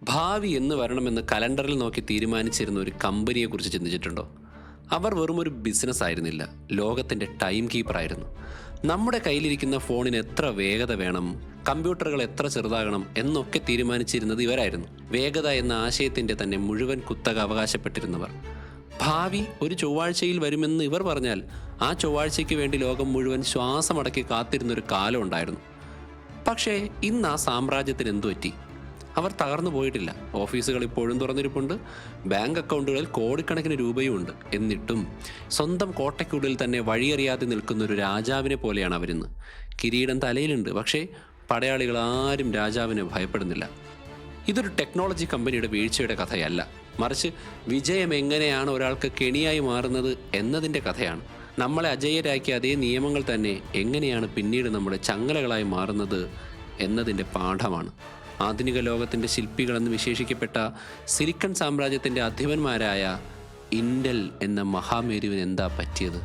ഭാവി എന്ന് വരണമെന്ന് കലണ്ടറിൽ നോക്കി തീരുമാനിച്ചിരുന്ന ഒരു കമ്പനിയെക്കുറിച്ച് ചിന്തിച്ചിട്ടുണ്ടോ? അവർ വെറും ഒരു ബിസിനസ് ആയിരുന്നില്ല, ലോകത്തിൻ്റെ ടൈം കീപ്പറായിരുന്നു. നമ്മുടെ കയ്യിലിരിക്കുന്ന ഫോണിന് എത്ര വേഗത വേണം, കമ്പ്യൂട്ടറുകൾ എത്ര ചെറുതാകണം എന്നൊക്കെ തീരുമാനിച്ചിരുന്നത് ഇവരായിരുന്നു. വേഗത എന്ന ആശയത്തിൻ്റെ തന്നെ മുഴുവൻ കുത്തക അവകാശപ്പെട്ടിരുന്നവർ. ഭാവി ഒരു ചൊവ്വാഴ്ചയിൽ വരുമെന്ന് ഇവർ പറഞ്ഞാൽ ആ ചൊവ്വാഴ്ചയ്ക്ക് വേണ്ടി ലോകം മുഴുവൻ ശ്വാസമടക്കി കാത്തിരുന്നൊരു കാലം ഉണ്ടായിരുന്നു. പക്ഷേ ഇന്ന് ആ സാമ്രാജ്യത്തിന് എന്തു പറ്റി? അവർ തകർന്നു പോയിട്ടില്ല. ഓഫീസുകൾ ഇപ്പോഴും തുറന്നിരിപ്പുണ്ട്, ബാങ്ക് അക്കൗണ്ടുകളിൽ കോടിക്കണക്കിന് രൂപയുമുണ്ട്. എന്നിട്ടും സ്വന്തം കോട്ടയ്ക്കുള്ളിൽ തന്നെ വഴിയറിയാതെ നിൽക്കുന്ന ഒരു രാജാവിനെ പോലെയാണ് അവരിന്ന്. കിരീടം തലയിലുണ്ട്, പക്ഷേ പടയാളികൾ ആരും രാജാവിനെ ഭയപ്പെടുന്നില്ല. ഇതൊരു ടെക്നോളജി കമ്പനിയുടെ വീഴ്ചയുടെ കഥയല്ല, മറിച്ച് വിജയം എങ്ങനെയാണ് ഒരാൾക്ക് കെണിയായി മാറുന്നത് എന്നതിൻ്റെ കഥയാണ്. നമ്മളെ അജയ്യരാക്കിയ അതേ നിയമങ്ങൾ തന്നെ എങ്ങനെയാണ് പിന്നീട് നമ്മുടെ ചങ്ങലകളായി മാറുന്നത് എന്നതിൻ്റെ പാഠമാണ്. ആധുനിക ലോകത്തിൻ്റെ ശില്പികളെന്ന് വിശേഷിക്കപ്പെട്ട സിലിക്കൺ സാമ്രാജ്യത്തിൻ്റെ അധിപന്മാരായ ഇൻഡൽ എന്ന മഹാമേരുവിന് എന്താ പറ്റിയത്?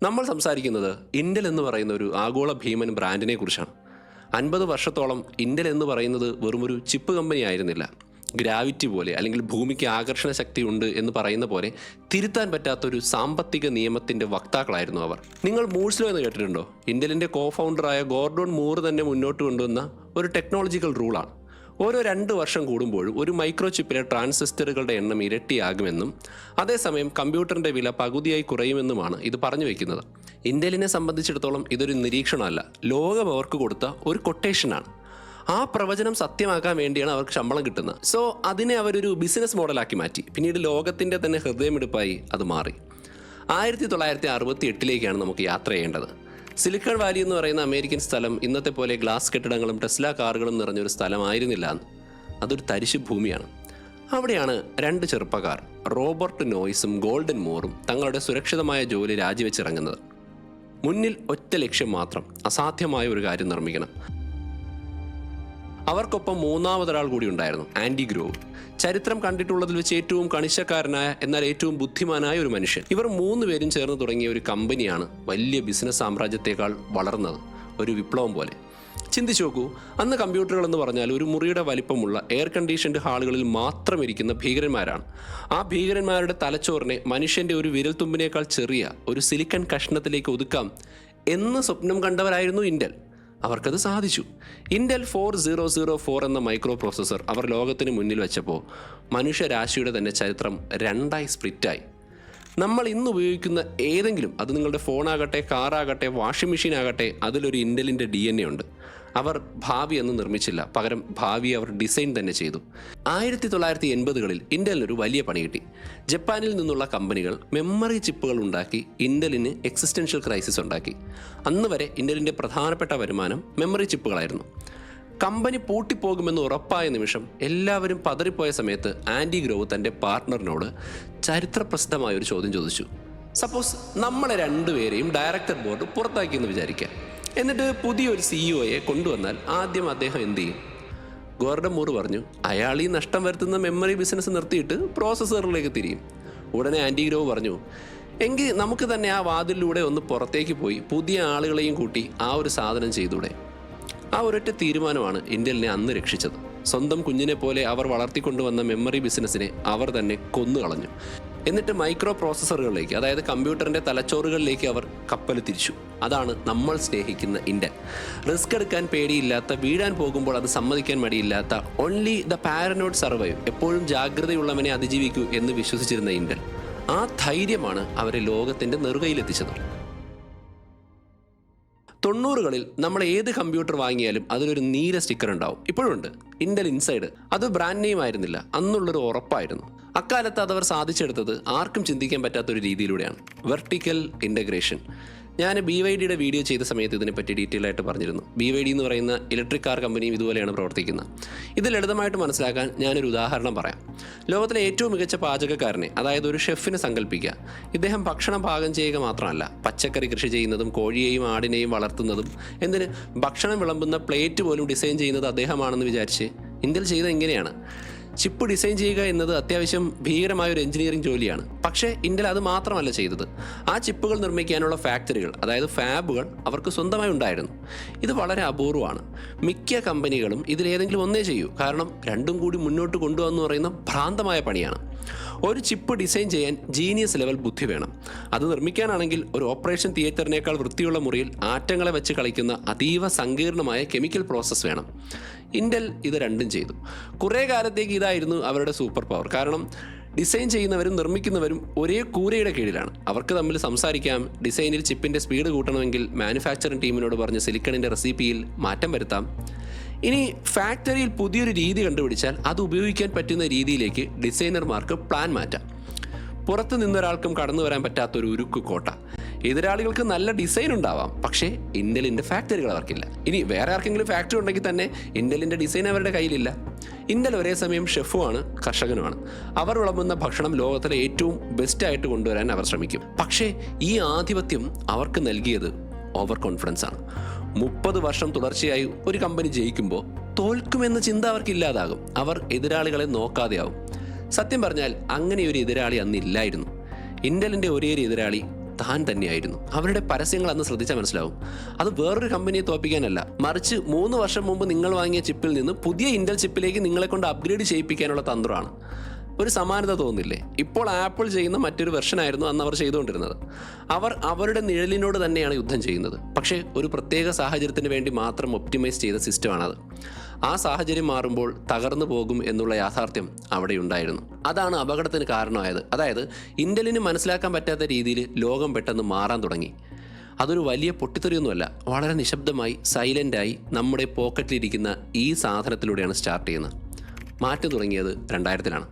നമ്മൾ സംസാരിക്കുന്നത് ഇൻഡൽ എന്ന് പറയുന്ന ഒരു ആഗോള ഭീമൻ ബ്രാൻഡിനെ കുറിച്ചാണ്. 50 വർഷത്തോളം ഇൻഡൽ എന്ന് പറയുന്നത് വെറുമൊരു ചിപ്പ് കമ്പനി ആയിരുന്നില്ല. ഗ്രാവിറ്റി പോലെ, അല്ലെങ്കിൽ ഭൂമിക്ക് ആകർഷണ ശക്തി ഉണ്ട് എന്ന് പറയുന്ന പോലെ തിരുത്താൻ പറ്റാത്തൊരു സാമ്പത്തിക നിയമത്തിൻ്റെ വക്താക്കളായിരുന്നു അവർ. നിങ്ങൾ മൂഴ്സ് ലോ എന്ന് കേട്ടിട്ടുണ്ടോ? ഇൻഡലിൻ്റെ കോ ഫൗണ്ടറായ ഗോർഡോൺ മൂർ തന്നെ മുന്നോട്ട് കൊണ്ടുവന്ന ഒരു ടെക്നോളജിക്കൽ റൂളാണ്. ഓരോ 2 വർഷം കൂടുമ്പോഴും ഒരു മൈക്രോ ചിപ്പിലെ ട്രാൻസിസ്റ്ററുകളുടെ എണ്ണം ഇരട്ടിയാകുമെന്നും അതേസമയം കമ്പ്യൂട്ടറിൻ്റെ വില പകുതിയായി കുറയുമെന്നുമാണ് ഇത് പറഞ്ഞു വയ്ക്കുന്നത്. ഇൻഡലിനെ സംബന്ധിച്ചിടത്തോളം ഇതൊരു നിരീക്ഷണമല്ല, ലോകം അവർക്ക് കൊടുത്ത ഒരു കൊട്ടേഷനാണ്. ആ പ്രവചനം സത്യമാക്കാൻ വേണ്ടിയാണ് അവർക്ക് ശമ്പളം കിട്ടുന്നത്. സോ അതിനെ അവരൊരു ബിസിനസ് മോഡലാക്കി മാറ്റി. പിന്നീട് ലോകത്തിൻ്റെ തന്നെ ഹൃദയമെടുപ്പായി അത് മാറി. 1968 നമുക്ക് യാത്ര ചെയ്യേണ്ടത്. സിലിക്കൺ വാലി എന്ന് പറയുന്ന അമേരിക്കൻ സ്ഥലം ഇന്നത്തെ പോലെ ഗ്ലാസ് കെട്ടിടങ്ങളും ടെസ്ല കാറുകളും നിറഞ്ഞൊരു സ്ഥലമായിരുന്നില്ല അന്ന്. അതൊരു തരിശു ഭൂമിയാണ്. അവിടെയാണ് 2 ചെറുപ്പക്കാർ, റോബർട്ട് നോയ്സും ഗോൾഡൻ മൂറും, തങ്ങളുടെ സുരക്ഷിതമായ ജോലി രാജിവെച്ചിറങ്ങുന്നത്. മുന്നിൽ ഒറ്റ ലക്ഷ്യം മാത്രം, അസാധ്യമായ ഒരു കാര്യം നിർമ്മിക്കണം. അവർക്കൊപ്പം മൂന്നാമതൊരാൾ കൂടി ഉണ്ടായിരുന്നു, ആൻഡി ഗ്രോവ്. ചരിത്രം കണ്ടിട്ടുള്ളതിൽ വെച്ച് ഏറ്റവും കണിശക്കാരനായ എന്നാൽ ഏറ്റവും ബുദ്ധിമാനായ ഒരു മനുഷ്യൻ. ഇവർ 3 പേരും ചേർന്ന് തുടങ്ങിയ ഒരു കമ്പനിയാണ് വലിയ ബിസിനസ് സാമ്രാജ്യത്തെക്കാൾ വളർന്നത്, ഒരു വിപ്ലവം പോലെ. ചിന്തിച്ചു നോക്കൂ, അന്ന് കമ്പ്യൂട്ടറുകൾ എന്ന് പറഞ്ഞാൽ ഒരു മുറിയുടെ വലിപ്പമുള്ള എയർ കണ്ടീഷൻഡ് ഹാളുകളിൽ മാത്രം ഇരിക്കുന്ന ഭീകരന്മാരാണ്. ആ ഭീകരന്മാരുടെ തലച്ചോറിനെ മനുഷ്യൻ്റെ ഒരു വിരൽത്തുമ്പിനേക്കാൾ ചെറിയ ഒരു സിലിക്കൺ കഷ്ണത്തിലേക്ക് ഒതുക്കാം എന്ന് സ്വപ്നം കണ്ടവരായിരുന്നു ഇൻഡൽ. അവർക്കത് സാധിച്ചു. ഇൻഡൽ 4004 എന്ന മൈക്രോ പ്രോസസ്സർ അവർ ലോകത്തിന് മുന്നിൽ വെച്ചപ്പോൾ മനുഷ്യരാശിയുടെ തന്നെ ചരിത്രം 2ആയി സ്പ്ലിറ്റായി. നമ്മൾ ഇന്ന് ഉപയോഗിക്കുന്ന ഏതെങ്കിലും, അത് നിങ്ങളുടെ ഫോണാകട്ടെ, കാറാകട്ടെ, വാഷിംഗ് മെഷീൻ ആകട്ടെ, അതിലൊരു ഇൻഡലിൻ്റെ DNA ഉണ്ട്. അവർ ഭാവി എന്ന് നിർമ്മിച്ചില്ല, പകരം ഭാവി അവർ ഡിസൈൻ തന്നെ ചെയ്തു. 1980കളിൽ ഇൻഡലിനൊരു വലിയ പണി കിട്ടി. ജപ്പാനിൽ നിന്നുള്ള കമ്പനികൾ മെമ്മറി ചിപ്പുകൾ ഉണ്ടാക്കി ഇൻഡലിന് എക്സിസ്റ്റൻഷ്യൽ ക്രൈസിസ് ഉണ്ടാക്കി. അന്ന് വരെ ഇൻഡലിൻ്റെ പ്രധാനപ്പെട്ട വരുമാനം മെമ്മറി ചിപ്പുകളായിരുന്നു. കമ്പനി പൂട്ടിപ്പോകുമെന്ന് ഉറപ്പായ നിമിഷം എല്ലാവരും പതറിപ്പോയ സമയത്ത് ആൻഡി ഗ്രോവ് തൻ്റെ പാർട്ട്ണറിനോട് ചരിത്രപ്രസിദ്ധമായ ഒരു ചോദ്യം ചോദിച്ചു. സപ്പോസ് നമ്മളെ 2 പേരെയും ഡയറക്ടർ ബോർഡ് പുറത്താക്കിയെന്ന് വിചാരിക്കുക. എന്നിട്ട് പുതിയൊരു CEO കൊണ്ടുവന്നാൽ ആദ്യം അദ്ദേഹം എന്ത് ചെയ്യും? ഗോർഡൻ മൂർ പറഞ്ഞു, അയാൾ ഈ നഷ്ടം വരുത്തുന്ന മെമ്മറി ബിസിനസ് നിർത്തിയിട്ട് പ്രോസസ്സറിലേക്ക് തിരിയും. ഉടനെ ആൻഡി ഗ്രോവ് പറഞ്ഞു, എങ്കിൽ നമുക്ക് തന്നെ ആ വാതിലിലൂടെ ഒന്ന് പുറത്തേക്ക് പോയി പുതിയ ആളുകളെയും കൂട്ടി ആ ഒരു സാധനം ചെയ്തൂടെ? ആ ഒരൊറ്റ തീരുമാനമാണ് ഇൻഡലിനെ അന്ന് രക്ഷിച്ചത്. സ്വന്തം കുഞ്ഞിനെ പോലെ അവർ വളർത്തിക്കൊണ്ടുവന്ന മെമ്മറി ബിസിനസ്സിനെ അവർ തന്നെ കൊന്നുകളഞ്ഞു. എന്നിട്ട് മൈക്രോ പ്രോസസ്സറുകളിലേക്ക്, അതായത് കമ്പ്യൂട്ടറിൻ്റെ തലച്ചോറുകളിലേക്ക് അവർ കപ്പൽ തിരിച്ചു. അതാണ് നമ്മൾ സ്നേഹിക്കുന്ന ഇൻഡൽ. റിസ്ക് എടുക്കാൻ പേടിയില്ലാത്ത, വീഴാൻ പോകുമ്പോൾ അത് സമ്മതിക്കാൻ മടിയില്ലാത്ത, ഓൺലി ദ പാരനോഡ് സർവൈവ്, എപ്പോഴും ജാഗ്രതയുള്ളവനെ അതിജീവിക്കൂ എന്ന് വിശ്വസിച്ചിരുന്ന ഇൻഡൽ. ആ ധൈര്യമാണ് അവരെ ലോകത്തിൻ്റെ നെറുകയിലെത്തിച്ചത്. 90കളിൽ നമ്മൾ ഏത് കമ്പ്യൂട്ടർ വാങ്ങിയാലും അതിലൊരു നീല സ്റ്റിക്കർ ഉണ്ടാവും. ഇപ്പോഴും ഉണ്ട്, ഇൻഡൽ ഇൻസൈഡ്. അത് ബ്രാൻഡ് നെയിം ആയിരുന്നില്ല, അന്നുള്ളൊരു ഉറപ്പായിരുന്നു. അക്കാലത്ത് അതവർ സാധിച്ചെടുത്തത് ആർക്കും ചിന്തിക്കാൻ പറ്റാത്തൊരു രീതിയിലൂടെയാണ്, വെർട്ടിക്കൽ ഇൻ്റഗ്രേഷൻ. ഞാൻ BYDയുടെ വീഡിയോ ചെയ്ത സമയത്ത് ഇതിനെപ്പറ്റി ഡീറ്റെയിൽ ആയിട്ട് പറഞ്ഞിരുന്നു. BYD എന്ന് പറയുന്ന ഇലക്ട്രിക് കാർ കമ്പനിയും ഇതുപോലെയാണ് പ്രവർത്തിക്കുന്നത്. ഇത് ലളിതമായിട്ട് മനസ്സിലാക്കാൻ ഞാനൊരു ഉദാഹരണം പറയാം. ലോകത്തിലെ ഏറ്റവും മികച്ച പാചകക്കാരനെ, അതായത് ഒരു ഷെഫിനെ സങ്കല്പിക്കുക. ഇദ്ദേഹം ഭക്ഷണം പാകം ചെയ്യുക മാത്രമല്ല, പച്ചക്കറി കൃഷി ചെയ്യുന്നതും കോഴിയെയും ആടിനെയും വളർത്തുന്നതും, എന്തിന് ഭക്ഷണം വിളമ്പുന്ന പ്ലേറ്റ് പോലും ഡിസൈൻ ചെയ്യുന്നത് അദ്ദേഹമാണെന്ന് വിചാരിച്ച് ഇൻഡൽ ചെയ്തത് എങ്ങനെയാണ്? ചിപ്പ് ഡിസൈൻ ചെയ്യുക എന്നത് അത്യാവശ്യം ഭീകരമായ ഒരു എഞ്ചിനീയറിംഗ് ജോലിയാണ്. പക്ഷേ ഇന്റൽ അത് മാത്രമല്ല ചെയ്തത്. ആ ചിപ്പുകൾ നിർമ്മിക്കാനുള്ള ഫാക്ടറികൾ, അതായത് ഫാബുകൾ അവർക്ക് സ്വന്തമായി ഉണ്ടായിരുന്നു. ഇത് വളരെ അപൂർവമാണ്. മിക്ക കമ്പനികളും ഇതിലേതെങ്കിലും ഒന്നേ ചെയ്യൂ. കാരണം രണ്ടും കൂടി മുന്നോട്ട് കൊണ്ടുവന്നു പറയുന്ന ഭ്രാന്തമായ പണിയാണ്. ഒരു ചിപ്പ് ഡിസൈൻ ചെയ്യാൻ ജീനിയസ് ലെവൽ ബുദ്ധി വേണം. അത് നിർമ്മിക്കാനാണെങ്കിൽ ഒരു ഓപ്പറേഷൻ തിയേറ്ററിനേക്കാൾ വൃത്തിയുള്ള മുറിയിൽ ആറ്റങ്ങളെ വെച്ച് കളിക്കുന്ന അതീവ സങ്കീർണമായ കെമിക്കൽ പ്രോസസ്സ് വേണം. ഇന്റൽ ഇത് രണ്ടും ചെയ്തു. കുറേ കാലത്തേക്ക് ഇതായിരുന്നു അവരുടെ സൂപ്പർ പവർ. കാരണം ഡിസൈൻ ചെയ്യുന്നവരും നിർമ്മിക്കുന്നവരും ഒരേ കൂരയുടെ കീഴിലാണ്. അവർക്ക് തമ്മിൽ സംസാരിക്കാം. ഡിസൈനിൽ ചിപ്പിൻ്റെ സ്പീഡ് കൂട്ടണമെങ്കിൽ മാനുഫാക്ചറിംഗ് ടീമിനോട് പറഞ്ഞ് സിലിക്കണിൻ്റെ റെസിപ്പിയിൽ മാറ്റം വരുത്താം. ഇനി ഫാക്ടറിയിൽ പുതിയൊരു രീതി കണ്ടുപിടിച്ചാൽ അത് ഉപയോഗിക്കാൻ പറ്റുന്ന രീതിയിലേക്ക് ഡിസൈനർമാർക്ക് പ്ലാൻ മാറ്റാം. പുറത്തു നിന്നൊരാൾക്കും കടന്നു വരാൻ പറ്റാത്തൊരു ഉരുക്ക് കോട്ട. എതിരാളികൾക്ക് നല്ല ഡിസൈൻ ഉണ്ടാവാം, പക്ഷേ ഇന്റലിൻ്റെ ഫാക്ടറികൾ അവർക്കില്ല. ഇനി വേറെ ആർക്കെങ്കിലും ഫാക്ടറി ഉണ്ടെങ്കിൽ തന്നെ ഇന്റലിൻ്റെ ഡിസൈൻ അവരുടെ കയ്യിലില്ല. ഇന്റൽ ഒരേ സമയം ഷെഫുമാണ്, കർഷകനുമാണ്. അവർ വിളമ്പുന്ന ഭക്ഷണം ലോകത്തിലെ ഏറ്റവും ബെസ്റ്റായിട്ട് കൊണ്ടുവരാൻ അവർ ശ്രമിക്കും. പക്ഷേ ഈ ആധിപത്യം അവർക്ക് നൽകിയത് ഓവർ കോൺഫിഡൻസ് ആണ്. 30 വർഷം തുടർച്ചയായി ഒരു കമ്പനി ജയിക്കുമ്പോൾ തോൽക്കുമെന്ന ചിന്ത അവർക്ക് ഇല്ലാതാകും. അവർ എതിരാളികളെ നോക്കാതെയാവും. സത്യം പറഞ്ഞാൽ അങ്ങനെ ഒരു എതിരാളി അന്നില്ലായിരുന്നു. ഇന്റലിൻ്റെ ഒരേ ഒരു എതിരാളി താൻ തന്നെയായിരുന്നു. അവരുടെ പരസ്യങ്ങൾ അന്ന് ശ്രദ്ധിച്ചാൽ മനസ്സിലാവും. അത് വേറൊരു കമ്പനിയെ തോൽപ്പിക്കാനല്ല, മറിച്ച് 3 വർഷം മുമ്പ് നിങ്ങൾ വാങ്ങിയ ചിപ്പിൽ നിന്ന് പുതിയ ഇന്റൽ ചിപ്പിലേക്ക് നിങ്ങളെ കൊണ്ട് അപ്ഗ്രേഡ് ചെയ്യിപ്പിക്കാനുള്ള തന്ത്രമാണ്. ഒരു സമാനത തോന്നില്ലേ? ഇപ്പോൾ ആപ്പിൾ ചെയ്യുന്ന മറ്റൊരു വെർഷനായിരുന്നു അന്ന് അവർ ചെയ്തുകൊണ്ടിരുന്നത്. അവർ അവരുടെ നിഴലിനോട് തന്നെയാണ് യുദ്ധം ചെയ്യുന്നത്. പക്ഷേ ഒരു പ്രത്യേക സാഹചര്യത്തിന് വേണ്ടി മാത്രം ഒപ്റ്റിമൈസ് ചെയ്ത സിസ്റ്റമാണത്. ആ സാഹചര്യം മാറുമ്പോൾ തകർന്നു പോകും എന്നുള്ള യാഥാർത്ഥ്യം അവിടെ ഉണ്ടായിരുന്നു. അതാണ് അപകടത്തിന് കാരണമായത്. അതായത് ഇന്റലിന് മനസ്സിലാക്കാൻ പറ്റാത്ത രീതിയിൽ ലോകം പെട്ടെന്ന് മാറാൻ തുടങ്ങി. അതൊരു വലിയ പൊട്ടിത്തെറിയൊന്നുമല്ല, വളരെ നിശബ്ദമായി സൈലൻ്റായി നമ്മുടെ പോക്കറ്റിലിരിക്കുന്ന ഈ സാധനത്തിലൂടെയാണ് സ്റ്റാർട്ട് ചെയ്യുന്നത്. മാറ്റം തുടങ്ങിയത് 2000-ലാണ്.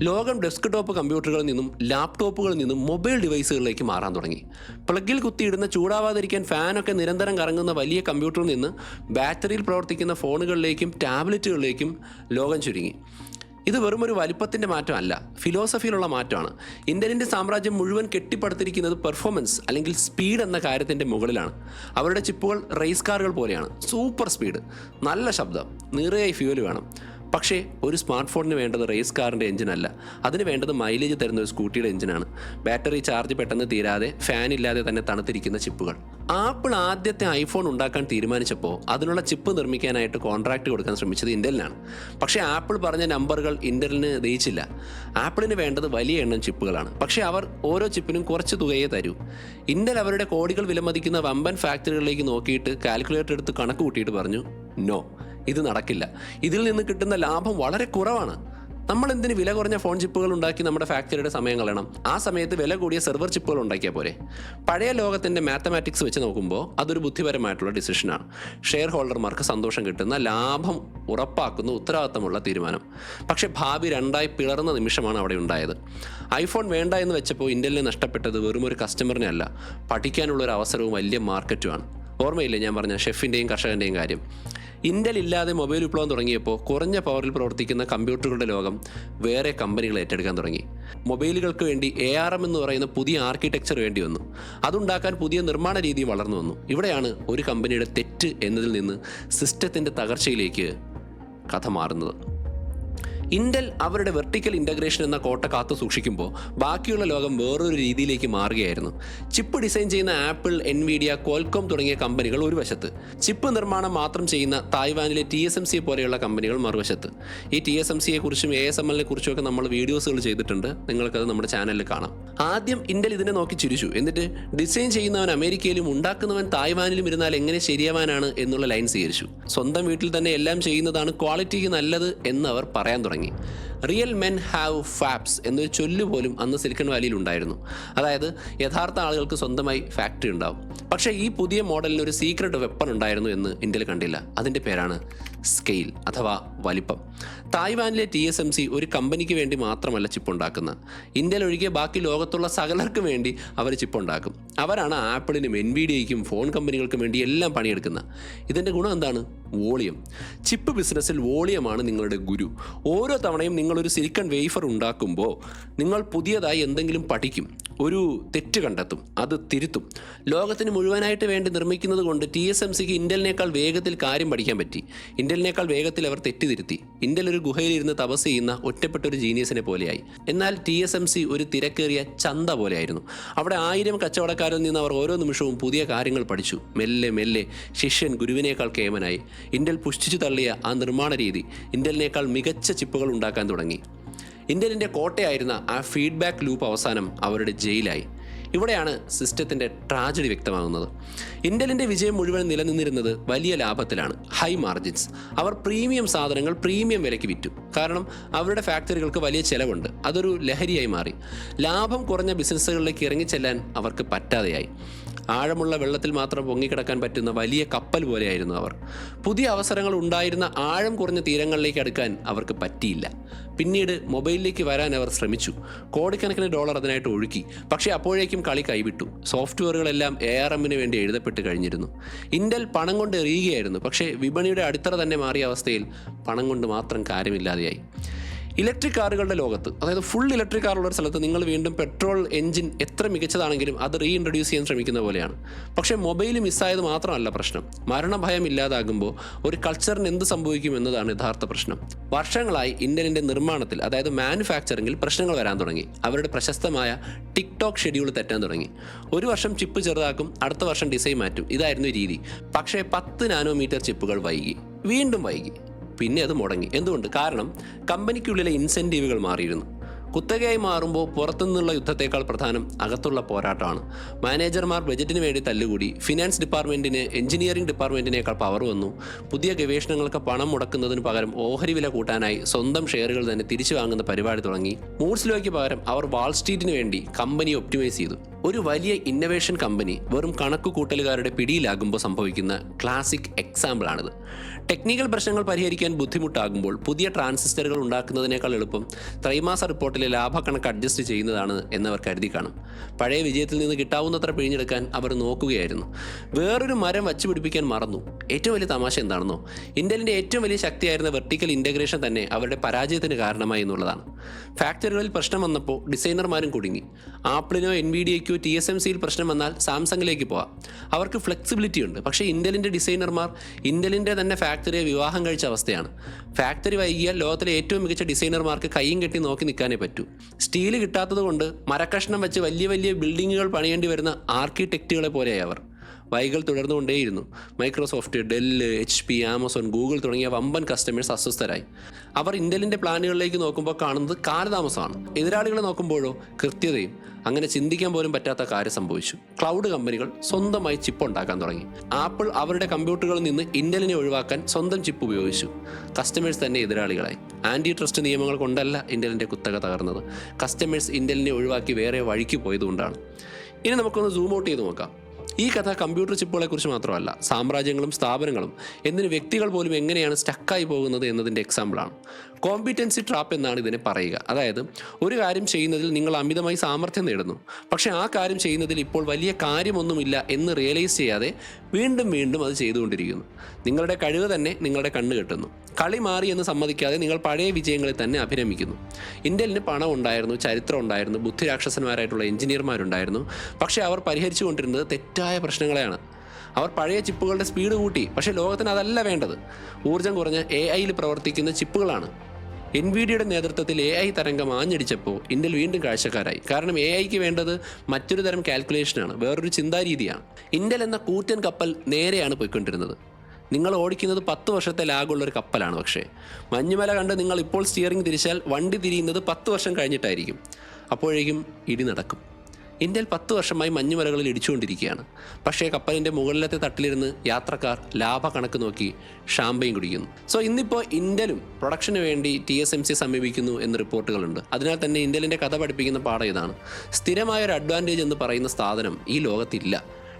ലോകം ഡെസ്ക് ടോപ്പ് കമ്പ്യൂട്ടറുകളിൽ നിന്നും ലാപ്ടോപ്പുകളിൽ നിന്നും മൊബൈൽ ഡിവൈസുകളിലേക്ക് മാറാൻ തുടങ്ങി. പ്ലഗിൽ കുത്തിയിടുന്ന ചൂടാവാതിരിക്കാൻ ഫാനൊക്കെ നിരന്തരം കറങ്ങുന്ന വലിയ കമ്പ്യൂട്ടറിൽ നിന്ന് ബാറ്ററിയിൽ പ്രവർത്തിക്കുന്ന ഫോണുകളിലേക്കും ടാബ്ലറ്റുകളിലേക്കും ലോകം ചുരുങ്ങി. ഇത് വെറും ഒരു വലിപ്പത്തിൻ്റെ മാറ്റമല്ല, ഫിലോസഫിയിലുള്ള മാറ്റമാണ്. ഇന്റലിൻ്റെ സാമ്രാജ്യം മുഴുവൻ കെട്ടിപ്പടുത്തിരിക്കുന്നത് പെർഫോമൻസ് അല്ലെങ്കിൽ സ്പീഡ് എന്ന കാര്യത്തിൻ്റെ മുകളിലാണ്. അവരുടെ ചിപ്പുകൾ റേസ് കാറുകൾ പോലെയാണ്. സൂപ്പർ സ്പീഡ്, നല്ല ശബ്ദം, നിറയെ ഫ്യൂവൽ വേണം. പക്ഷേ ഒരു സ്മാർട്ട് ഫോണിന് വേണ്ടത് റേസ് കാറിൻ്റെ എഞ്ചിനല്ല, അതിന് വേണ്ടത് മൈലേജ് തരുന്ന ഒരു സ്കൂട്ടിയുടെ എഞ്ചിനാണ്. ബാറ്ററി ചാർജ് പെട്ടെന്ന് തീരാതെ ഫാൻ ഇല്ലാതെ തന്നെ തണുത്തിരിക്കുന്ന ചിപ്പുകൾ. ആപ്പിൾ ആദ്യത്തെ ഐഫോൺ ഉണ്ടാക്കാൻ തീരുമാനിച്ചപ്പോൾ അതിനുള്ള ചിപ്പ് നിർമ്മിക്കാനായിട്ട് കോൺട്രാക്ട് കൊടുക്കാൻ ശ്രമിച്ചത് ഇന്റലിനാണ്. പക്ഷേ ആപ്പിൾ പറഞ്ഞ നമ്പറുകൾ ഇന്റലിന് ദയിച്ചില്ല. ആപ്പിളിന് വേണ്ടത് വലിയ എണ്ണം ചിപ്പുകളാണ്, പക്ഷേ അവർ ഓരോ ചിപ്പിനും കുറച്ച് തുകയെ തരൂ. ഇന്റൽ അവരുടെ കോടികൾ വിലമതിക്കുന്ന വമ്പൻ ഫാക്ടറികളിലേക്ക് നോക്കിയിട്ട് കാൽക്കുലേറ്റർ എടുത്ത് കണക്ക് കൂട്ടിയിട്ട് പറഞ്ഞു, നോ, ഇത് നടക്കില്ല. ഇതിൽ നിന്ന് കിട്ടുന്ന ലാഭം വളരെ കുറവാണ്. നമ്മൾ എന്തിന് വില കുറഞ്ഞ ഫോൺ ചിപ്പുകൾ ഉണ്ടാക്കി നമ്മുടെ ഫാക്ടറിയുടെ സമയം കളയണം? ആ സമയത്ത് വില കൂടിയ സെർവർ ചിപ്പുകൾ ഉണ്ടാക്കിയാൽ പോരെ. പഴയ ലോകത്തിൻ്റെ മാത്തമാറ്റിക്സ് വെച്ച് നോക്കുമ്പോൾ അതൊരു ബുദ്ധിപരമായിട്ടുള്ള ഡിസിഷനാണ്. ഷെയർ ഹോൾഡർമാർക്ക് സന്തോഷം കിട്ടുന്ന, ലാഭം ഉറപ്പാക്കുന്ന, ഉത്തരവാദിത്തമുള്ള തീരുമാനം. പക്ഷേ ഭാവി രണ്ടായി പിളർന്ന നിമിഷമാണ് അവിടെ ഉണ്ടായത്. ഐഫോൺ വേണ്ട എന്ന് വെച്ചപ്പോൾ ഇന്റലിന് നഷ്ടപ്പെട്ടത് വെറും ഒരു കസ്റ്റമറിനെ അല്ല, പഠിക്കാനുള്ളൊരു അവസരവും വലിയ മാർക്കറ്റുമാണ്. ഓർമ്മയില്ലേ ഞാൻ പറഞ്ഞ ഷെഫിൻ്റെയും കർഷകൻ്റെയും കാര്യം? ഇന്റൽ ഇല്ലാതെ മൊബൈൽ വിപ്ലവം തുടങ്ങിയപ്പോൾ കുറഞ്ഞ പവറിൽ പ്രവർത്തിക്കുന്ന കമ്പ്യൂട്ടറുകളുടെ ലോകം വേറെ കമ്പനികൾ ഏറ്റെടുക്കാൻ തുടങ്ങി. മൊബൈലുകൾക്ക് വേണ്ടി ARM എന്ന് പറയുന്ന പുതിയ ആർക്കിടെക്ചർ വേണ്ടി വന്നു. അതുണ്ടാക്കാൻ പുതിയ നിർമ്മാണ രീതി വളർന്നു വന്നു. ഇവിടെയാണ് ഒരു കമ്പനിയുടെ തെറ്റ് എന്നതിൽ നിന്ന് സിസ്റ്റത്തിൻ്റെ തകർച്ചയിലേക്ക് കഥ മാറുന്നത്. ഇന്റൽ അവരുടെ വെർട്ടിക്കൽ ഇൻ്റഗ്രേഷൻ എന്ന കോട്ട കാത്തു സൂക്ഷിക്കുമ്പോൾ ബാക്കിയുള്ള ലോകം വേറൊരു രീതിയിലേക്ക് മാറുകയായിരുന്നു. ചിപ്പ് ഡിസൈൻ ചെയ്യുന്ന ആപ്പിൾ, എൻവിഡിയ, ക്വാൽകോം തുടങ്ങിയ കമ്പനികൾ ഒരു വശത്ത്, ചിപ്പ് നിർമ്മാണം മാത്രം ചെയ്യുന്ന തായ്വാനിലെ TSMC പോലെയുള്ള കമ്പനികൾ മറുവശത്ത്. ഈ TSMCയെ കുറിച്ചും ASML കുറിച്ചും ഒക്കെ നമ്മൾ വീഡിയോസുകൾ ചെയ്തിട്ടുണ്ട്, നിങ്ങൾക്കത് നമ്മുടെ ചാനലിൽ കാണാം. ആദ്യം ഇന്റൽ ഇതിനെ നോക്കി ചിരിച്ചു. എന്നിട്ട് ഡിസൈൻ ചെയ്യുന്നവൻ അമേരിക്കയിലും ഉണ്ടാക്കുന്നവൻ തായ്വാനിലും ഇരുന്നാൽ എങ്ങനെ ശരിയാവാനാണ് എന്നുള്ള ലൈൻ സ്വീകരിച്ചു. സ്വന്തം വീട്ടിൽ തന്നെ എല്ലാം ചെയ്യുന്നതാണ് ക്വാളിറ്റിക്ക് നല്ലത് എന്നവർ പറയാൻ തുടങ്ങി. റിയൽ മെൻ ഹാവ് ഫാബ്സ് എന്നൊരു ചൊല്ല് പോലും അന്ന് സിലിക്കൺ വാലിയിൽ ഉണ്ടായിരുന്നു. അതായത് യഥാർത്ഥ ആളുകൾക്ക് സ്വന്തമായി ഫാക്ടറി ഉണ്ടാവും. പക്ഷേ ഈ പുതിയ മോഡലിന് ഒരു സീക്രട്ട് വെപ്പൺ ഉണ്ടായിരുന്നു എന്ന് ഇന്റൽ കണ്ടില്ല. അതിൻ്റെ പേരാണ് സ്കെയിൽ അഥവാ വലിപ്പം. തായ്വാനിലെ TSMC ഒരു കമ്പനിക്ക് വേണ്ടി മാത്രമല്ല ചിപ്പ് ഉണ്ടാക്കുന്നത്. ഇന്റൽ ഒഴികെ ബാക്കി ലോകത്തുള്ള സകലർക്കും വേണ്ടി അവർ ചിപ്പ് ഉണ്ടാക്കും. അവരാണ് ആപ്പിളിനും എൻവിഡിയയ്ക്കും ഫോൺ കമ്പനികൾക്കും വേണ്ടി എല്ലാം പണിയെടുക്കുന്നത്. ഇതിൻ്റെ ഗുണം എന്താണ്? വോളിയം. ചിപ്പ് ബിസിനസ്സിൽ വോളിയമാണ് നിങ്ങളുടെ ഗുരു. ഓരോ തവണയും നിങ്ങൾ നിങ്ങളൊരു സിലിക്കൺ വേഫർ ഉണ്ടാക്കുമ്പോൾ നിങ്ങൾ പുതിയതായി എന്തെങ്കിലും പഠിക്കും, ഒരു തെറ്റ് കണ്ടെത്തും, അത് തിരുത്തും. ലോകത്തിന് മുഴുവനായിട്ട് വേണ്ടി നിർമ്മിക്കുന്നത് കൊണ്ട് TSMCക്ക് ഇന്റലിനേക്കാൾ വേഗത്തിൽ കാര്യം പഠിക്കാൻ പറ്റി. ഇന്റലിനേക്കാൾ വേഗത്തിൽ അവർ തെറ്റിതിരുത്തി. ഇന്റൽ ഒരു ഗുഹയിലിരുന്ന് തപസ് ചെയ്യുന്ന ഒറ്റപ്പെട്ട ഒരു ജീനിയസിനെ പോലെയായി. എന്നാൽ TSMC ഒരു തിരക്കേറിയ ചന്ത പോലെയായിരുന്നു. അവിടെ 1000 കച്ചവടക്കാരിൽ നിന്ന് അവർ ഓരോ നിമിഷവും പുതിയ കാര്യങ്ങൾ പഠിച്ചു. മെല്ലെ മെല്ലെ ശിഷ്യൻ ഗുരുവിനേക്കാൾ കേമനായി. ഇന്റൽ പുഷ്ടിച്ചു തള്ളിയ ആ നിർമ്മാണ രീതി ഇന്റലിനേക്കാൾ മികച്ച ചിപ്പുകൾ ഉണ്ടാക്കാൻ തുടങ്ങി. ഇന്റലിൻ്റെ കോട്ടയായിരുന്ന ആ ഫീഡ്ബാക്ക് ലൂപ്പ് അവസാനം അവരുടെ ജയിലായി. ഇവിടെയാണ് സിസ്റ്റത്തിൻ്റെ ട്രാജഡി വ്യക്തമാകുന്നത്. ഇന്റലിൻ്റെ വിജയം മുഴുവൻ നിലനിന്നിരുന്നത് വലിയ ലാഭത്തിലാണ്, ഹൈ മാർജിൻസ്. അവർ പ്രീമിയം സാധനങ്ങൾ പ്രീമിയം വിലയ്ക്ക് വിറ്റു. കാരണം അവരുടെ ഫാക്ടറികൾക്ക് വലിയ ചെലവുണ്ട്. അതൊരു ലഹരിയായി മാറി. ലാഭം കുറഞ്ഞ ബിസിനസ്സുകളിലേക്ക് ഇറങ്ങിച്ചെല്ലാൻ അവർക്ക് പറ്റാതെയായി. ആഴമുള്ള വെള്ളത്തിൽ മാത്രം പൊങ്ങിക്കിടക്കാൻ പറ്റുന്ന വലിയ കപ്പൽ പോലെയായിരുന്നു അവർ. പുതിയ അവസരങ്ങൾ ഉണ്ടായിരുന്ന ആഴം കുറഞ്ഞ തീരങ്ങളിലേക്ക് അടുക്കാൻ അവർക്ക് പറ്റിയില്ല. പിന്നീട് മൊബൈലിലേക്ക് വരാൻ അവർ ശ്രമിച്ചു. കോടിക്കണക്കിന് ഡോളർ അതിനായിട്ട് ഒഴുക്കി. പക്ഷേ അപ്പോഴേക്കും കളി കൈവിട്ടു. സോഫ്റ്റ്വെയറുകളെല്ലാം ARMന് വേണ്ടി എഴുതപ്പെട്ട് കഴിഞ്ഞിരുന്നു. ഇന്റൽ പണം കൊണ്ട് എറിയുകയായിരുന്നു. പക്ഷേ വിപണിയുടെ അടിത്തറ തന്നെ മാറിയ അവസ്ഥയിൽ പണം കൊണ്ട് മാത്രം കാര്യമില്ലാതെയായി. ഇലക്ട്രിക് കാറുകളുടെ ലോകത്ത്, അതായത് ഫുൾ ഇലക്ട്രിക് കാറുള്ള ഒരു സ്ഥലത്ത് നിങ്ങൾ വീണ്ടും പെട്രോൾ എഞ്ചിൻ എത്ര മികച്ചതാണെങ്കിലും അത് റീഇൻട്രൊഡ്യൂസ് ചെയ്യാൻ ശ്രമിക്കുന്ന പോലെയാണ്. പക്ഷേ മൊബൈൽ മിസ്സായത് മാത്രമല്ല പ്രശ്നം. മരണഭയം ഇല്ലാതാകുമ്പോൾ ഒരു കൾച്ചറിന് എന്ത് സംഭവിക്കും എന്നതാണ് യഥാർത്ഥ പ്രശ്നം. വർഷങ്ങളായി ഇന്റലിൻ്റെ നിർമ്മാണത്തിൽ, അതായത് മാനുഫാക്ചറിങ്ങിൽ പ്രശ്നങ്ങൾ വരാൻ തുടങ്ങി. അവരുടെ പ്രശസ്തമായ ടിക്ടോക്ക് ഷെഡ്യൂൾ തെറ്റാൻ തുടങ്ങി. ഒരു വർഷം ചിപ്പ് ചെറുതാക്കും, അടുത്ത വർഷം ഡിസൈൻ മാറ്റും. ഇതായിരുന്നു രീതി. പക്ഷേ 10 നാനോമീറ്റർ ചിപ്പുകൾ വൈകി, വീണ്ടും വൈകി, പിന്നെ അത് മുടങ്ങി. എന്തുകൊണ്ട്? കാരണം കമ്പനിക്കുള്ളിലെ ഇൻസെൻറ്റീവുകൾ മാറിയിരുന്നു. കുത്തകയായി മാറുമ്പോൾ പുറത്തുനിന്നുള്ള യുദ്ധത്തേക്കാൾ പ്രധാനം അകത്തുള്ള പോരാട്ടമാണ്. മാനേജർമാർ ബജറ്റിന് വേണ്ടി തല്ലുകൂടി. ഫിനാൻസ് ഡിപ്പാർട്ട്മെൻറ്റിന് എഞ്ചിനീയറിംഗ് ഡിപ്പാർട്ട്മെൻറ്റിനേക്കാൾ പവർ വന്നു. പുതിയ ഗവേഷണങ്ങൾക്ക് പണം മുടക്കുന്നതിന് പകരം ഓഹരി വില കൂട്ടാനായി സ്വന്തം ഷെയറുകൾ തന്നെ തിരിച്ചു വാങ്ങുന്ന പരിപാടി തുടങ്ങി. മൂഡ്സിലോയ്ക്ക് പകരം അവർ വാൾ സ്ട്രീറ്റിന് വേണ്ടി കമ്പനി ഒപ്റ്റിമൈസ് ചെയ്തു. ഒരു വലിയ ഇന്നവേഷൻ കമ്പനി വെറും കണക്കുകൂട്ടലുകാരുടെ പിടിയിലാകുമ്പോൾ സംഭവിക്കുന്ന ക്ലാസിക് എക്സാമ്പിളാണിത്. ടെക്നിക്കൽ പ്രശ്നങ്ങൾ പരിഹരിക്കാൻ ബുദ്ധിമുട്ടാകുമ്പോൾ പുതിയ ട്രാൻസിസ്റ്ററുകൾ ഉണ്ടാക്കുന്നതിനേക്കാൾ എളുപ്പം ത്രൈമാസ റിപ്പോർട്ടിലെ ലാഭക്കണക്ക് അഡ്ജസ്റ്റ് ചെയ്യുന്നതാണ് എന്നവർ കരുതി കാണും. പഴയ വിജയത്തിൽ നിന്ന് കിട്ടാവുന്നത്ര പിഴിഞ്ഞെടുക്കാൻ അവർ നോക്കുകയായിരുന്നു. വേറൊരു മരം വച്ചുപിടിപ്പിക്കാൻ മറന്നു. ഏറ്റവും വലിയ തമാശ എന്താണെന്നോ? ഇന്റലിൻ്റെ ഏറ്റവും വലിയ ശക്തിയായിരുന്ന വെർട്ടിക്കൽ ഇൻ്റഗ്രേഷൻ തന്നെ അവരുടെ പരാജയത്തിന് കാരണമായി എന്നുള്ളതാണ്. ഫാക്ടറികളിൽ പ്രശ്നം വന്നപ്പോൾ ഡിസൈനർമാരും കുടുങ്ങി. ആപ്പിളിനോ NVIDIAയ്ക്കോ TSMCയിൽ പ്രശ്നം വന്നാൽ സാംസങ്ങിലേക്ക് പോവാം. അവർക്ക് ഫ്ലെക്സിബിലിറ്റി ഉണ്ട്. പക്ഷേ ഇന്റലിൻ്റെ ഡിസൈനർമാർ ഇന്റലിൻ്റെ തന്നെ ഫാക്ടറിയെ വിവാഹം കഴിച്ച അവസ്ഥയാണ്. ഫാക്ടറി വൈകിയാൽ ലോകത്തിലെ ഏറ്റവും മികച്ച ഡിസൈനർമാർക്ക് കൈയും കെട്ടി നോക്കി നിൽക്കാനേ പറ്റൂ. സ്റ്റീൽ കിട്ടാത്തത് കൊണ്ട് മരക്കഷ്ണം വെച്ച് വലിയ വലിയ ബിൽഡിങ്ങുകൾ പണിയേണ്ടി വരുന്ന ആർക്കിടെക്റ്റുകളെ പോലെയായി അവർ. വൈകൾ തുടർന്നുകൊണ്ടേയിരുന്നു. Microsoft, Dell, HP, Amazon, Google തുടങ്ങിയ വമ്പൻ കസ്റ്റമേഴ്സ് അസ്വസ്ഥരായി. അവർ ഇന്റലിൻ്റെ പ്ലാനുകളിലേക്ക് നോക്കുമ്പോൾ കാണുന്നത് കാലതാമസമാണ്. എതിരാളികളെ നോക്കുമ്പോഴോ കൃത്യതയും. അങ്ങനെ ചിന്തിക്കാൻ പോലും പറ്റാത്ത കാര്യം സംഭവിച്ചു. ക്ലൗഡ് കമ്പനികൾ സ്വന്തമായി ചിപ്പ് ഉണ്ടാക്കാൻ തുടങ്ങി. ആപ്പിൾ അവരുടെ കമ്പ്യൂട്ടറുകളിൽ നിന്ന് ഇന്റലിനെ ഒഴിവാക്കാൻ സ്വന്തം ചിപ്പ് ഉപയോഗിച്ചു. കസ്റ്റമേഴ്സ് തന്നെ എതിരാളികളായി. ആൻറ്റി ട്രസ്റ്റ് നിയമങ്ങൾ കൊണ്ടല്ല ഇന്റലിൻ്റെ കുത്തക തകർന്നത്. കസ്റ്റമേഴ്സ് ഇന്റലിനെ ഒഴിവാക്കി വേറെ വഴിക്ക് പോയതുകൊണ്ടാണ്. ഇനി നമുക്കൊന്ന് സൂം ഔട്ട് ചെയ്ത് നോക്കാം. ഈ കഥ കമ്പ്യൂട്ടർ ചിപ്പുകളെക്കുറിച്ച് മാത്രമല്ല, സാമ്രാജ്യങ്ങളും സ്ഥാപനങ്ങളും എന്തിന് വ്യക്തികൾ പോലും എങ്ങനെയാണ് സ്റ്റക്കായി പോകുന്നത് എന്നതിൻ്റെ എക്സാമ്പിളാണ്. കോമ്പിറ്റൻസി ട്രാപ്പ് എന്നാണ് ഇതിനെ പറയുക. അതായത് ഒരു കാര്യം ചെയ്യുന്നതിൽ നിങ്ങൾ അമിതമായി സാമർഥ്യം നേടുന്നു. പക്ഷേ ആ കാര്യം ചെയ്യുന്നതിൽ ഇപ്പോൾ വലിയ കാര്യമൊന്നുമില്ല എന്ന് റിയലൈസ് ചെയ്യാതെ വീണ്ടും വീണ്ടും അത് ചെയ്തുകൊണ്ടിരിക്കുന്നു. നിങ്ങളുടെ കഴിവ് തന്നെ നിങ്ങളുടെ കണ്ണ് കെട്ടുന്നു. കളി മാറി എന്ന് സമ്മതിക്കാതെ നിങ്ങൾ പഴയ വിജയങ്ങളിൽ തന്നെ അഭിരമിക്കുന്നു. ഇന്റലിന് പണം ഉണ്ടായിരുന്നു, ചരിത്രം ഉണ്ടായിരുന്നു, ബുദ്ധിരാക്ഷസന്മാരായിട്ടുള്ള എഞ്ചിനീയർമാരുണ്ടായിരുന്നു. പക്ഷേ അവർ പരിഹരിച്ചു കൊണ്ടിരുന്നത് തെറ്റായ പ്രശ്നങ്ങളെയാണ്. അവർ പഴയ ചിപ്പുകളുടെ സ്പീഡ് കൂട്ടി. പക്ഷേ ലോകത്തിന് അതല്ല വേണ്ടത്. ഊർജ്ജം കുറഞ്ഞ AI പ്രവർത്തിക്കുന്ന ചിപ്പുകളാണ്. NVIDIAയുടെ നേതൃത്വത്തിൽ AI തരംഗം ആഞ്ഞടിച്ചപ്പോൾ ഇന്റൽ വീണ്ടും കാഴ്ചക്കാരായി. കാരണം AIക്ക് വേണ്ടത് മറ്റൊരു തരം കാൽക്കുലേഷനാണ്, വേറൊരു ചിന്താരീതിയാണ്. ഇന്റൽ എന്ന കൂറ്റൻ കപ്പൽ നേരെയാണ് പോയിക്കൊണ്ടിരുന്നത്. നിങ്ങൾ ഓടിക്കുന്നത് 10 വർഷത്തെ ലാഗുള്ളൊരു കപ്പലാണ്. പക്ഷേ മഞ്ഞുമല കണ്ട് നിങ്ങൾ ഇപ്പോൾ സ്റ്റിയറിംഗ് തിരിച്ചാൽ വണ്ടി തിരിയുന്നത് 10 വർഷം കഴിഞ്ഞിട്ടായിരിക്കും. അപ്പോഴേക്കും ഇടി നടക്കും. ഇന്ത്യയിൽ 10 വർഷമായി മഞ്ഞുമലകളിൽ ഇടിച്ചുകൊണ്ടിരിക്കുകയാണ്. പക്ഷേ കപ്പലിൻ്റെ മുകളിലത്തെ തട്ടിലിരുന്ന് യാത്രക്കാർ ലാഭ കണക്ക് നോക്കി ഷാമ്പയും കുടിക്കുന്നു. സോ ഇന്നിപ്പോൾ ഇന്റലും പ്രൊഡക്ഷന് വേണ്ടി TSMC സമീപിക്കുന്നു എന്ന് റിപ്പോർട്ടുകളുണ്ട്. അതിനാൽ തന്നെ ഇന്റലിൻ്റെ കഥ പഠിപ്പിക്കുന്ന പാഠം ഇതാണ്: സ്ഥിരമായൊരു അഡ്വാൻറ്റേജ് എന്ന് പറയുന്ന സാധനം ഈ ലോകത്തില്ല.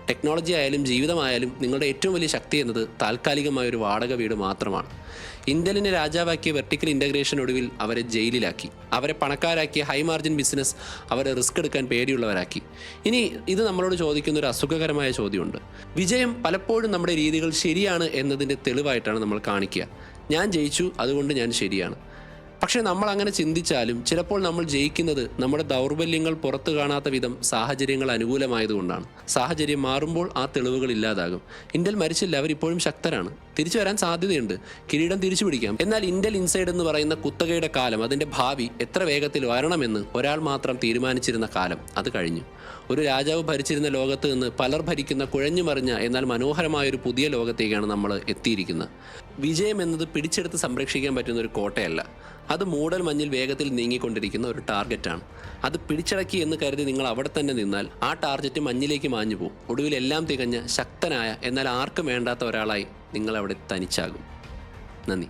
ടെക്നോളജി ആയാലും ജീവിതമായാലും നിങ്ങളുടെ ഏറ്റവും വലിയ ശക്തി എന്നത് താൽക്കാലികമായൊരു വാടക വീട് മാത്രമാണ്. ഇന്റലിനെ രാജാവാക്കിയ വെർട്ടിക്കൽ ഇൻ്റഗ്രേഷൻ ഒടുവിൽ അവരെ ജയിലിലാക്കി. അവരെ പണക്കാരാക്കിയ ഹൈ മാർജിൻ ബിസിനസ് അവരെ റിസ്ക് എടുക്കാൻ പേടിയുള്ളവരാക്കി. ഇനി ഇത് നമ്മളോട് ചോദിക്കുന്ന ഒരു അസുഖകരമായ ചോദ്യമുണ്ട്. വിജയം പലപ്പോഴും നമ്മുടെ രീതികൾ ശരിയാണ് എന്നതിൻ്റെ തെളിവായിട്ടാണ് നമ്മൾ കാണിക്കുക. ഞാൻ ജയിച്ചു, അതുകൊണ്ട് ഞാൻ ശരിയാണ്. പക്ഷേ നമ്മൾ അങ്ങനെ ചിന്തിച്ചാലും ചിലപ്പോൾ നമ്മൾ ജയിക്കുന്നത് നമ്മുടെ ദൗർബല്യങ്ങൾ പുറത്തു കാണാത്ത വിധം സാഹചര്യങ്ങൾ അനുകൂലമായതുകൊണ്ടാണ്. സാഹചര്യം മാറുമ്പോൾ ആ തെളിവുകൾ ഇല്ലാതാകും. ഇന്റൽ മരിച്ചില്ല, അവരിപ്പോഴും ശക്തരാണ്. തിരിച്ചു വരാൻ സാധ്യതയുണ്ട്, കിരീടം തിരിച്ചു പിടിക്കാം. എന്നാൽ ഇന്റൽ ഇൻസൈഡ് എന്ന് പറയുന്ന കുത്തകയുടെ കാലം, അതിന്റെ ഭാവി എത്ര വേഗത്തിൽ വരണമെന്ന് ഒരാൾ മാത്രം തീരുമാനിച്ചിരുന്ന കാലം അത് കഴിഞ്ഞു. ഒരു രാജാവ് ഭരിച്ചിരുന്ന ലോകത്ത് നിന്ന് പലർ ഭരിക്കുന്ന കുഴഞ്ഞു മറിഞ്ഞ എന്നാൽ മനോഹരമായൊരു പുതിയ ലോകത്തേക്കാണ് നമ്മൾ എത്തിയിരിക്കുന്നത്. വിജയം എന്നത് പിടിച്ചെടുത്ത് സംരക്ഷിക്കാൻ പറ്റുന്ന ഒരു കോട്ടയല്ല, അത് മൂടൽ മഞ്ഞിൽ വേഗത്തിൽ നീങ്ങിക്കൊണ്ടിരിക്കുന്ന ഒരു ടാർഗറ്റാണ്. അത് പിടിച്ചടക്കി എന്ന് കരുതി നിങ്ങൾ അവിടെ തന്നെ നിന്നാൽ ആ ടാർഗറ്റ് മഞ്ഞിലേക്ക് മാഞ്ഞു പോകും. ഒടുവിൽ എല്ലാം തികഞ്ഞ ശക്തനായ എന്നാൽ ആർക്കും വേണ്ടാത്ത ഒരാളായി നിങ്ങൾ അവിടെ തനിച്ചാകും. നന്ദി.